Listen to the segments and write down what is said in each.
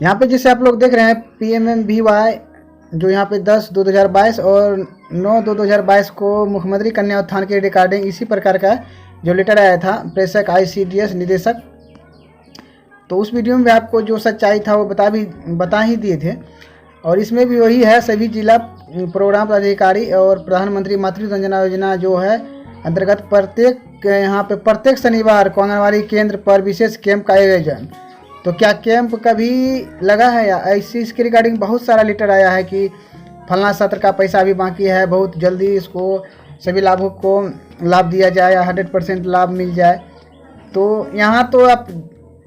यहाँ पे जैसे आप लोग देख रहे हैं PMMBY जो यहाँ पे 10/2/2022 और 9/2/2022 को मुख्यमंत्री कन्या उत्थान के रिगार्डिंग इसी प्रकार का जो लेटर आया था प्रेषक ICDS निदेशक, तो उस वीडियो में आपको जो सच्चाई था वो बता ही दिए थे। और इसमें भी वही है, सभी जिला प्रोग्राम पदाधिकारी और प्रधानमंत्री मातृ वंदना योजना जो है अंतर्गत प्रत्येक शनिवार को आंगनबाड़ी केंद्र पर विशेष कैंप का आयोजन। तो क्या कैंप कभी लगा है या ऐसी इसके रिगार्डिंग बहुत सारा लेटर आया है कि फलना सत्र का पैसा भी बाकी है, बहुत जल्दी इसको सभी लाभुक को लाभ दिया जाए या 100% लाभ मिल जाए। तो यहाँ तो आप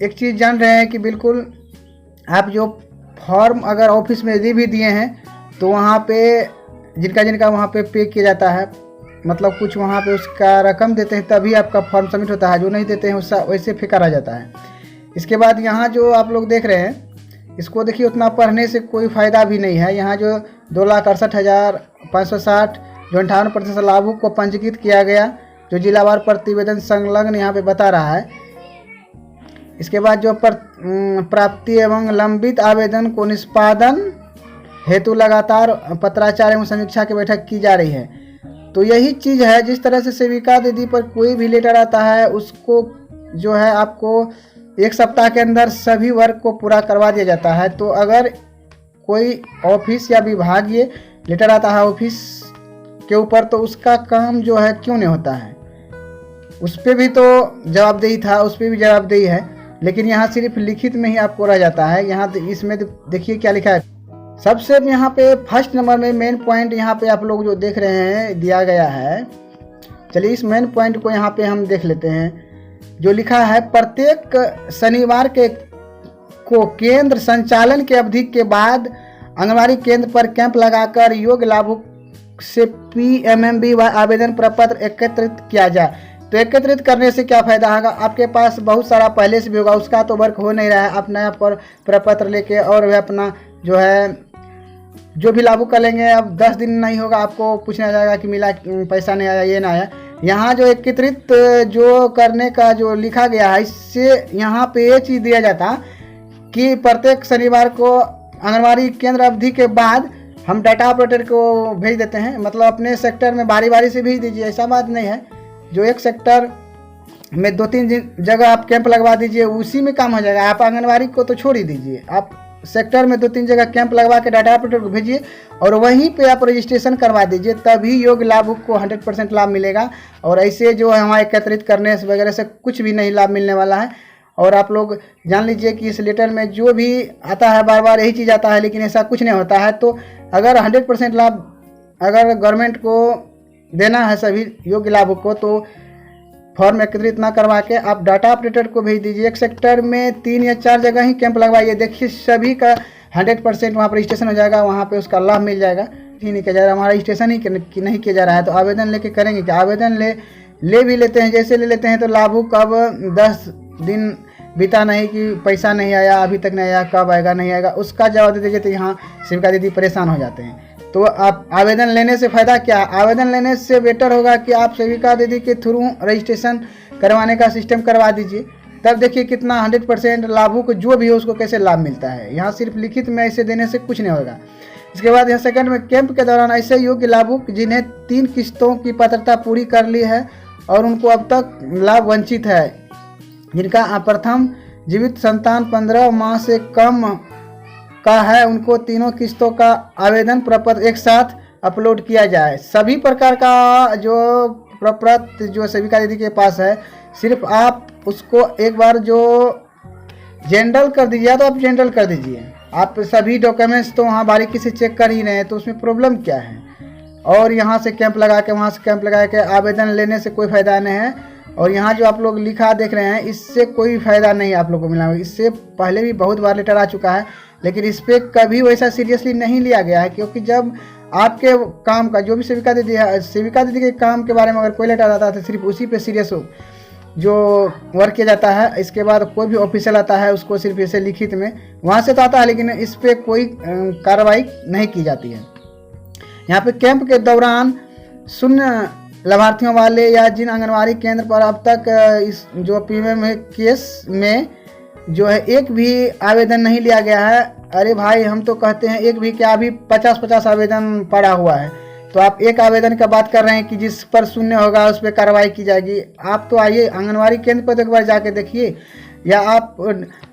एक चीज़ जान रहे हैं कि बिल्कुल आप जो फॉर्म अगर ऑफिस में यदि भी दिए हैं तो वहाँ पे जिनका वहाँ पे किया जाता है, मतलब कुछ वहाँ पे उसका रकम देते हैं तभी आपका फॉर्म सबमिट होता है, जो नहीं देते हैं उसका वैसे फेंका रह जाता है। इसके बाद यहाँ जो आप लोग देख रहे हैं इसको देखिए, उतना पढ़ने से कोई फ़ायदा भी नहीं है। यहाँ जो 2,68,560 जो 58% लाभुक को पंजीकृत किया गया, जो जिलावार प्रतिवेदन संलग्न यहाँ पे बता रहा है। इसके बाद जो प्राप्ति एवं लंबित आवेदन को निष्पादन हेतु लगातार पत्राचार एवं समीक्षा की बैठक की जा रही है। तो यही चीज़ है, जिस तरह से सेविका दीदी पर कोई भी लेटर आता है उसको जो है आपको 1 सप्ताह के अंदर सभी वर्ग को पूरा करवा दिया जाता है। तो अगर कोई ऑफिस या विभागीय लेटर आता है ऑफिस के ऊपर तो उसका काम जो है क्यों नहीं होता है, उस पर भी तो जवाबदेही था, उस पर भी जवाबदेही है, लेकिन यहाँ सिर्फ लिखित में ही आपको रह जाता है। यहाँ इसमें देखिए क्या लिखा है। सबसे यहाँ पे फर्स्ट नंबर में मेन पॉइंट यहाँ पे आप लोग जो देख रहे हैं दिया गया है। चलिए इस मेन पॉइंट को यहाँ पे हम देख लेते हैं। जो लिखा है, प्रत्येक शनिवार को केंद्र संचालन की अवधि के बाद आंगनबाड़ी केंद्र पर कैंप लगाकर योग्य लाभुक से PMMBY आवेदन प्रपत्र एकत्रित किया जाए। तो एकत्रित करने से क्या फ़ायदा होगा, आपके पास बहुत सारा पहले से भी होगा, उसका तो वर्क हो नहीं रहा है। आप नया प्रपत्र लेके और वह अपना जो है जो भी लागू कर लेंगे, अब 10 दिन नहीं होगा आपको पूछना जाएगा कि मिला पैसा नहीं आया, ये ना आया। यहाँ जो एकत्रित जो करने का जो लिखा गया है, इससे यहाँ पे ये चीज़ दिया जाता कि प्रत्येक शनिवार को आंगनबाड़ी केंद्र अवधि के बाद हम डाटा ऑपरेटर को भेज देते हैं, मतलब अपने सेक्टर में बारी बारी से भेज दीजिए, ऐसा बात नहीं है। जो एक सेक्टर में 2-3 जगह आप कैंप लगवा दीजिए, उसी में काम हो जाएगा। आप आंगनबाड़ी को तो छोड़ ही दीजिए, आप सेक्टर में 2-3 जगह कैंप लगवा के डाटा ऑपरेटर को भेजिए और वहीं पे आप रजिस्ट्रेशन करवा दीजिए, तभी योग्य लाभुक को 100% लाभ मिलेगा। और ऐसे जो है हमारे एकत्रित करने से वगैरह से कुछ भी नहीं लाभ मिलने वाला है। और आप लोग जान लीजिए कि इस लेटर में जो भी आता है बार बार यही चीज़ आता है, लेकिन ऐसा कुछ नहीं होता है। तो अगर 100% लाभ अगर गवर्नमेंट को देना है सभी योग्य लाभुक को, तो फॉर्म एकत्रित ना करवा के आप डाटा ऑपरेटर को भेज दीजिए। एक सेक्टर में 3 या 4 जगह ही कैंप लगवाइए, देखिए सभी का 100% वहाँ पर रजिस्ट्रेशन हो जाएगा, वहाँ पे उसका लाभ मिल जाएगा। ही नहीं किया जा रहा, हमारा रजिस्ट्रेशन ही नहीं किया जा रहा है, तो आवेदन लेके करेंगे क्या। आवेदन ले भी लेते हैं, जैसे ले लेते हैं तो लाभुक अब 10 दिन बीता नहीं कि पैसा नहीं आया, अभी तक नहीं आया, कब आएगा नहीं आएगा, उसका जवाब दे दीजिए, तो यहाँ सेविका दीदी परेशान हो जाते हैं। तो आप आवेदन लेने से फ़ायदा क्या, आवेदन लेने से बेटर होगा कि आप सेविका दीदी के थ्रू रजिस्ट्रेशन करवाने का सिस्टम करवा दीजिए, तब देखिए कितना 100% लाभुक जो भी हो उसको कैसे लाभ मिलता है। यहाँ सिर्फ लिखित में ऐसे देने से कुछ नहीं होगा। इसके बाद यहाँ सेकंड में, कैंप के दौरान ऐसे योग्य लाभुक जिन्हें 3 किस्तों की पात्रता पूरी कर ली है और उनको अब तक लाभ वंचित है, जिनका प्रथम जीवित संतान 15 माह से कम का है, उनको तीनों किस्तों का आवेदन प्रपत्र एक साथ अपलोड किया जाए। सभी प्रकार का जो प्रपत्र जो सेविका दीदी के पास है, सिर्फ आप उसको एक बार जो जनरल कर दीजिए, तो आप जनरल कर दीजिए। आप सभी डॉक्यूमेंट्स तो वहाँ बारीकी से चेक कर ही रहे हैं, तो उसमें प्रॉब्लम क्या है। और यहाँ से कैंप लगा के वहाँ से कैंप लगा के आवेदन लेने से कोई फ़ायदा नहीं है। और यहाँ जो आप लोग लिखा देख रहे हैं, इससे कोई फ़ायदा नहीं आप लोग को मिला। इससे पहले भी बहुत बार लेटर आ चुका है, लेकिन इस पर कभी वैसा सीरियसली नहीं लिया गया है, क्योंकि जब आपके काम का जो भी सेविका दीदी है, सेविका दीदी के काम के बारे में अगर कोई लेटर आता है तो सिर्फ उसी पे सीरियस हो जो वर्क किया जाता है। इसके बाद कोई भी ऑफिशियल आता है उसको सिर्फ ऐसे लिखित में वहाँ से तो आता है, लेकिन इस पर कोई कार्रवाई नहीं की जाती है। यहाँ पे कैंप के दौरान शून्य लाभार्थियों वाले या जिन आंगनबाड़ी केंद्र पर अब तक इस जो PMM केस में जो है एक भी आवेदन नहीं लिया गया है। अरे भाई, हम तो कहते हैं एक भी क्या, अभी 50-50 आवेदन पड़ा हुआ है, तो आप एक आवेदन का बात कर रहे हैं कि जिस पर शून्य होगा उस पर कार्रवाई की जाएगी। आप तो आइए आंगनवाड़ी केंद्र पर तो एक बार जाके देखिए, या आप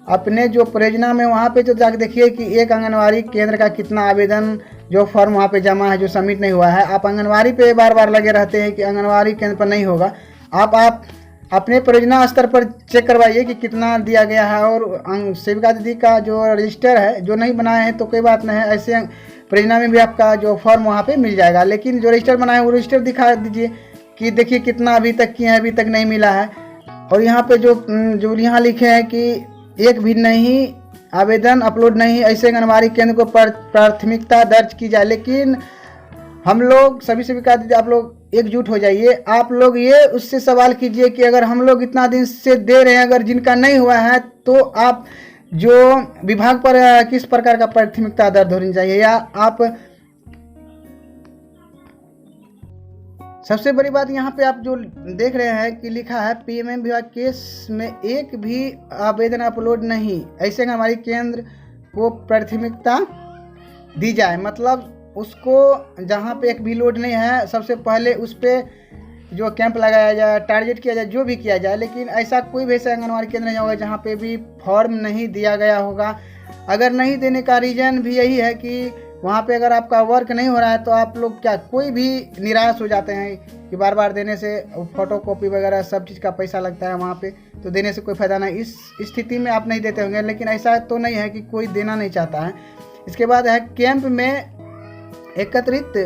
अपने जो परियोजना में वहाँ पे तो जाके देखिए कि एक आंगनवाड़ी केंद्र का कितना आवेदन जो फॉर्म वहाँ पे जमा है जो सबमिट नहीं हुआ है। आप आंगनवाड़ी पे बार बार लगे रहते हैं कि आंगनवाड़ी केंद्र पर नहीं होगा। आप अपने परियोजना स्तर पर चेक करवाइए कि कितना दिया गया है, और सेविका दीदी का जो रजिस्टर है जो नहीं बनाए हैं तो कोई बात नहीं है, ऐसे परियोजना में भी आपका जो फॉर्म वहाँ पे मिल जाएगा। लेकिन जो रजिस्टर बनाए वो रजिस्टर दिखा दीजिए कि देखिए कितना अभी तक किए हैं, अभी तक नहीं मिला है। और यहाँ पे जो यहाँ लिखे हैं कि एक भी नहीं आवेदन अपलोड नहीं, ऐसे आंगनबाड़ी केंद्र को प्राथमिकता दर्ज की जाए। लेकिन हम लोग सभी सेविका दीदी आप लोग एकजुट हो जाइए, आप लोग ये उससे सवाल कीजिए कि अगर हम लोग इतना दिन से दे रहे हैं, अगर जिनका नहीं हुआ है तो आप जो विभाग पर किस प्रकार का प्राथमिकता दर्ज होनी चाहिए। या आप सबसे बड़ी बात यहाँ पे आप जो देख रहे हैं कि लिखा है पीएमएम विभाग केस में एक भी आवेदन अपलोड नहीं, ऐसे हमारे केंद्र को प्राथमिकता दी जाए। मतलब उसको जहाँ पे एक भी लोड नहीं है सबसे पहले उस पर जो कैंप लगाया जाए, टारगेट किया जाए, जो भी किया जाए। लेकिन ऐसा कोई भी ऐसा आंगनबाड़ी केंद्र नहीं होगा जहाँ पे भी फॉर्म नहीं दिया गया होगा। अगर नहीं देने का रीज़न भी यही है कि वहाँ पे अगर आपका वर्क नहीं हो रहा है तो आप लोग क्या कोई भी निराश हो जाते हैं कि बार बार देने से फ़ोटो कॉपी वगैरह सब चीज़ का पैसा लगता है वहाँ पे, तो देने से कोई फ़ायदा नहीं। इस स्थिति में आप नहीं देते होंगे, लेकिन ऐसा तो नहीं है कि कोई देना नहीं चाहता है। इसके बाद है कैंप में एकत्रित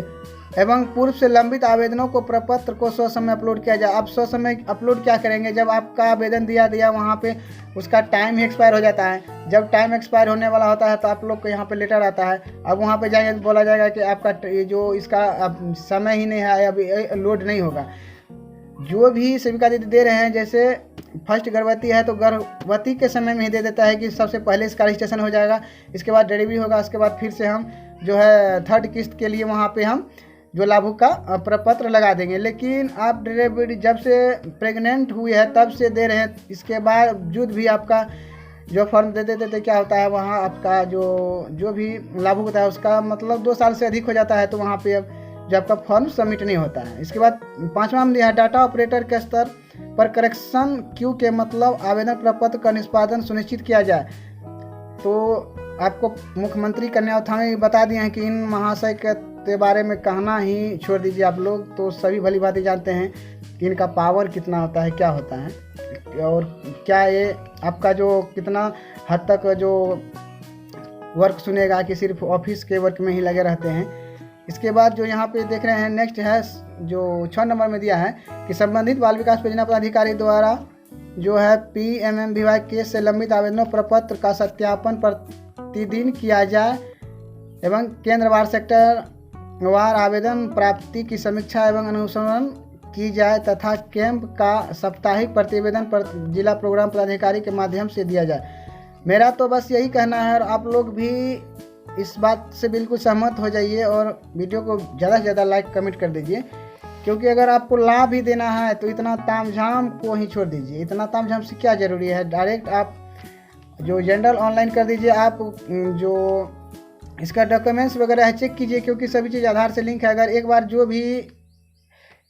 एवं पूर्व से लंबित आवेदनों को प्रपत्र को ससमय अपलोड किया जाए। आप ससमय अपलोड क्या करेंगे, जब आपका आवेदन दिया वहाँ पे उसका टाइम ही एक्सपायर हो जाता है। जब टाइम एक्सपायर होने वाला होता है तो आप लोग को यहाँ पे लेटर आता है। अब वहाँ पे जाएंगे तो बोला जाएगा कि आपका जो इसका अब समय ही नहीं है, अभी लोड नहीं होगा। जो भी सेविका दीदी दे रहे हैं, जैसे फर्स्ट गर्भवती है तो गर्भवती के समय में ही दे देता है कि सबसे पहले इसका रजिस्ट्रेशन हो जाएगा, इसके बाद डिलीवरी होगा, उसके बाद फिर से हम जो है थर्ड किस्त के लिए वहाँ पे हम जो लाभुक का प्रपत्र लगा देंगे। लेकिन आप डिलीवरी जब से प्रेग्नेंट हुई है तब से दे रहे हैं, इसके बावजूद भी आपका जो फॉर्म दे देते थे क्या होता है, वहाँ आपका जो भी लाभुक होता है उसका मतलब 2 साल से अधिक हो जाता है, तो वहाँ पे अब जो आपका फॉर्म सबमिट नहीं होता है। इसके बाद 5वां में दिया है डाटा ऑपरेटर के स्तर पर करेक्शन क्यू के मतलब आवेदन प्रपत्र का निष्पादन सुनिश्चित किया जाए। तो आपको मुख्यमंत्री कन्या उत्थान में बता दिए हैं कि इन महाशय के बारे में कहना ही छोड़ दीजिए। आप लोग तो सभी भली भांति जानते हैं कि इनका पावर कितना होता है, क्या होता है, और क्या ये आपका जो कितना हद तक जो वर्क सुनेगा कि सिर्फ ऑफिस के वर्क में ही लगे रहते हैं। इसके बाद जो यहाँ पे देख रहे हैं नेक्स्ट है जो 6 नंबर में दिया है कि संबंधित बाल विकास परियोजना पदाधिकारी द्वारा जो है पीएमएम विभाग केस से लंबित आवेदनों प्रपत्र का सत्यापन प्रतिदिन किया जाए एवं केंद्रवार सेक्टर वार आवेदन प्राप्ति की समीक्षा एवं अनुसरण की जाए तथा कैंप का साप्ताहिक प्रतिवेदन पर जिला प्रोग्राम पदाधिकारी के माध्यम से दिया जाए। मेरा तो बस यही कहना है, और आप लोग भी इस बात से बिल्कुल सहमत हो जाइए और वीडियो को ज़्यादा से ज़्यादा लाइक कमेंट कर दीजिए, क्योंकि अगर आपको लाभ ही देना है तो इतना तामझाम को ही छोड़ दीजिए। इतना तामझाम से क्या ज़रूरी है, डायरेक्ट आप जो जनरल ऑनलाइन कर दीजिए। आप जो इसका डॉक्यूमेंट्स वगैरह है चेक कीजिए, क्योंकि सभी चीज़ आधार से लिंक है। अगर एक बार जो भी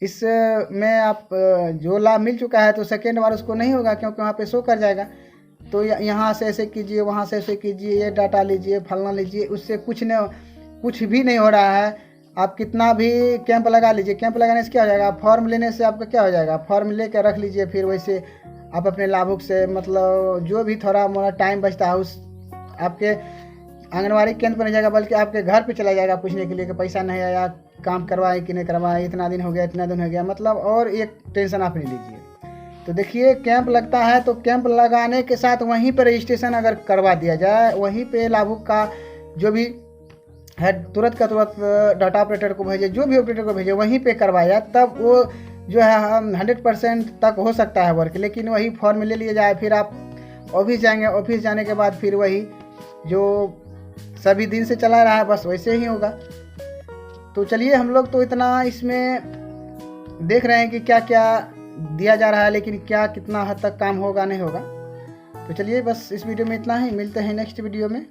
इसमें आप जो लाभ मिल चुका है तो सेकेंड बार उसको नहीं होगा, क्योंकि वहाँ पे शो कर जाएगा। तो यहाँ से ऐसे कीजिए, वहाँ से ऐसे कीजिए, ये डाटा लीजिए, फलना लीजिए, उससे कुछ भी नहीं हो रहा है। आप कितना भी कैंप लगा लीजिए, कैंप लगाने से क्या हो जाएगा, फॉर्म लेने से आपका क्या हो जाएगा, फॉर्म ले कर रख लीजिए, फिर वैसे आप अपने लाभुक से मतलब जो भी थोड़ा मोड़ा टाइम बचता है उस आपके आंगनबाड़ी केंद्र पर नहीं जाएगा, बल्कि आपके घर पे चला जाएगा पूछने के लिए कि पैसा नहीं आया, काम करवाए कि नहीं करवाए, इतना दिन हो गया, इतना दिन हो गया, मतलब और एक टेंशन आप नहीं लीजिए। तो देखिए कैंप लगता है तो कैंप लगाने के साथ वहीं पर रजिस्ट्रेशन अगर करवा दिया जाए, वहीं पे लाभुक का जो भी है तुरंत का तुरंत डाटा ऑपरेटर को भेजे, जो भी ऑपरेटर को भेजे वहीं पे करवाया, तब वो जो है हम 100% तक हो सकता है वर्क। लेकिन वही फॉर्म ले लिया जाए, फिर आप ऑफिस जाएंगे, ऑफिस जाने के बाद फिर वही जो सभी दिन से चला रहा है बस वैसे ही होगा। तो चलिए, हम लोग तो इतना इसमें देख रहे हैं कि क्या क्या दिया जा रहा है, लेकिन क्या कितना हद तक काम होगा नहीं होगा। तो चलिए बस इस वीडियो में इतना ही, मिलते हैं नेक्स्ट वीडियो में।